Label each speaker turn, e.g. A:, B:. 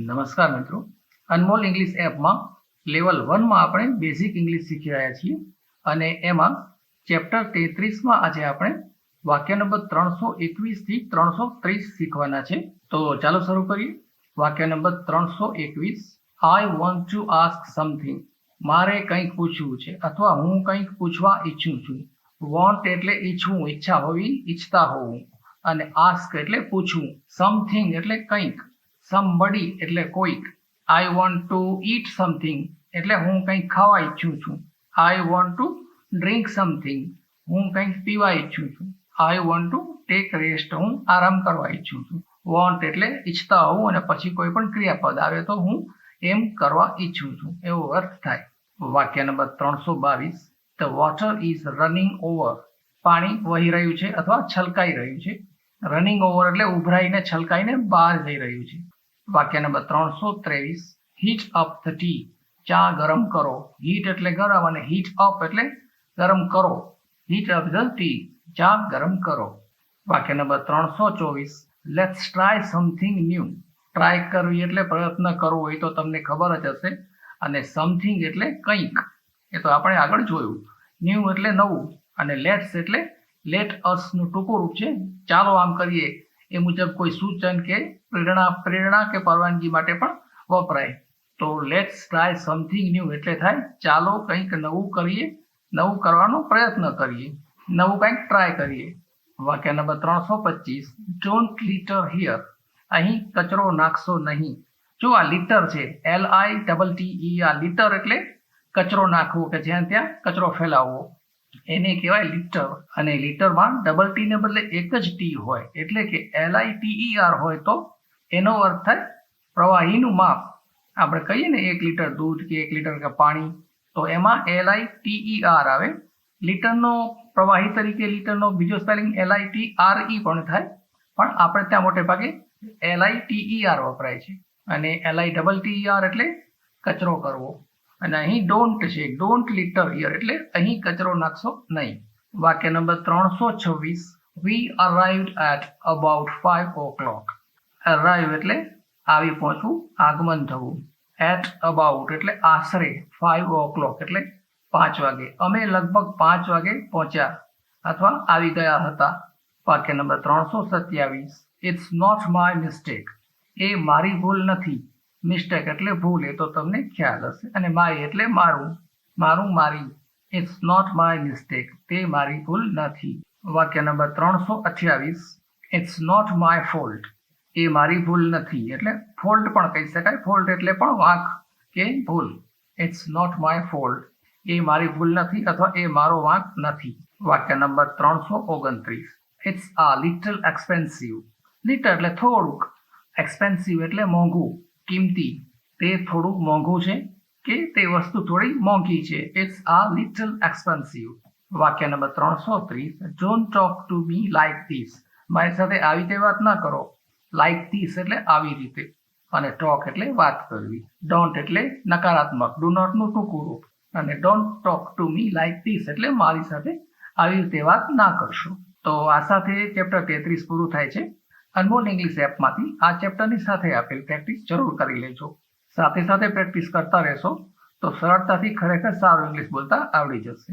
A: નમસ્કાર મિત્રો, અનમોલ ઇંગ્લિશ એપમાં લેવલ 1 માં આપણે બેઝિક ઇંગ્લિશ શીખી રહ્યા છીએ અને એમાં ચેપ્ટર 33માં આજે આપણે વાક્ય નંબર 321 થી 330 શીખવાના છે. તો ચાલો શરૂ કરીએ. વાક્ય number 321. I want to ask something. મારે કંઈક પૂછવું છે અથવા હું કંઈક પૂછવા ઈચ્છું છું. વોન્ટ એટલે ઈચ્છવું, ઈચ્છા હોવી, ઈચ્છતા હોવું, અને આસ્ક એટલે પૂછવું. સમથિંગ એટલે કંઈક. somebody એટલે કોઈક. I want to eat something એટલે હું કંઈક ખાવા ઈચ્છું છું. I want to drink something હું કંઈક પીવા ઈચ્છું છું. I want to take rest હું આરામ કરવા ઈચ્છું છું. Want એટલે ઈચ્છતા હોવું અને પછી કોઈ પણ ક્રિયાપદ આવે તો હું એમ કરવા ઈચ્છું છું એવો અર્થ થાય. વાક્ય number 322. The water is running over. પાણી વહી રહ્યું છે અથવા છલકાઈ રહ્યું છે. રનિંગ ઓવર એટલે ઉભરાઈને છલકાઈને બહાર જઈ રહ્યું છે. વાક્ય number 323. Heat up the T. ચા ગરમ કરો. હીટ એટલે ગરમ અને હીટ અપ એટલે ગરમ કરો. Heat up the T. ચા ગરમ કરો. વાક્ય number 324. Let's try something new. Try કરવી એટલે પ્રયત્ન કરવો, એ તો તમને ખબર જ હશે. અને સમથિંગ એટલે કંઈક, એ તો આપણે આગળ જોયું. ન્યૂ એટલે નવું અને લેટ્સ એટલે લેટ અસ નું ટૂંકું રૂપ છે. ચાલો આમ કરીએ એ મુજબ કોઈ સૂચન કે પ્રેરણા કે પરવાનગી માટે પણ વપરાય. તો લેટ્સ ટ્રાય સમથિંગ ન્યૂ એટલે થાય ચાલો કંઈક નવું કરીએ, નવું કરવાનો પ્રયત્ન કરીએ, નવું કંઈક ટ્રાય કરીએ. વાક્ય નંબર 325. Don't litre here. અહીં કચરો નાખશો નહીં. જો આ લિટર છે, LITTER. લિટર એટલે કચરો નાખવો કે જ્યાં ત્યાં કચરો ફેલાવવો, એને કહેવાય લિટર. અને લિટરમાં ડબલ ટી ને બદલે એક જ ટી હોય એટલે કે LITER હોય તો એનો અર્થ થાય પ્રવાહીનું માપ. આપણે કહીએ ને 1 લીટર દૂધ કે 1 લીટર પાણી, તો એમાં LITER આવે. લીટરનો પ્રવાહી તરીકે લીટરનો બીજો સ્પેલિંગ LITRE પણ થાય, પણ આપણે ત્યાં મોટે ભાગે LITER વપરાય છે. અને LITTER એટલે કચરો કરવો. અને અહીં ડોન્ટ છે, ડોન્ટ લિટર હિયર એટલે અહીં કચરો નાખશો નહીં. વાક્ય number 326. We arrived at about 5 o'clock. Arrive એટલે આવી પહોંચવું, આગમન થવું. At about એટલે આશરે. 5 o'clock એટલે 5 વાગે. અમે લગભગ 5 વાગે પહોંચ્યા અથવા આવી ગયા હતા. વાક્ય number 327. It's not my mistake. એ મારી ભૂલ નથી. મિસ્ટેક એટલે ભૂલ, એ તો તમને ખ્યાલ હશે. અને માય એટલે મારું, મારું મારી. It's not my mistake. તે મારી ભૂલ નથી. વાક્ય number 328. It's not my fault. એ મારી ભૂલ નથી એટલે ફોલ્ટ પણ કહી શકાય. ફોલ્ટ એટલે પણ વાંક કે ભૂલ. It's not my fault. એ મારી ભૂલ નથી અથવા એ મારો વાંક નથી. વાક્ય number 329. It's a little expensive. Little એટલે થોડુંક, એક્સપેન્સિવ એટલે મોંઘું, કિંમતી. તે થોડુંક મોંઘું છે કે તે વસ્તુ થોડી મોંઘી છે. It's a little expensive. વાક્ય number 330. Don't talk to me like this. મારી સાથે આવી રીતે વાત ના કરો. લાઈક ધીસ એટલે આવી રીતે, અને ટોક એટલે વાત કરવી. ડોન્ટ એટલે નકારાત્મક, ડુ નોટ નું ટૂંકું રૂપ. અને don't talk to me like this એટલે મારી સાથે આવી રીતે વાત ના કરશો. તો આ સાથે ચેપ્ટર 33 પૂરું થાય છે. અનમોલ ઇંગ્લિશ એપમાંથી આ ચેપ્ટરની સાથે આપેલ પ્રેક્ટિસ જરૂર કરી લેજો. સાથે સાથે પ્રેક્ટિસ કરતા રહેશો તો સરળતાથી ખરેખર સારું ઇંગ્લિશ બોલતા આવડી જશે.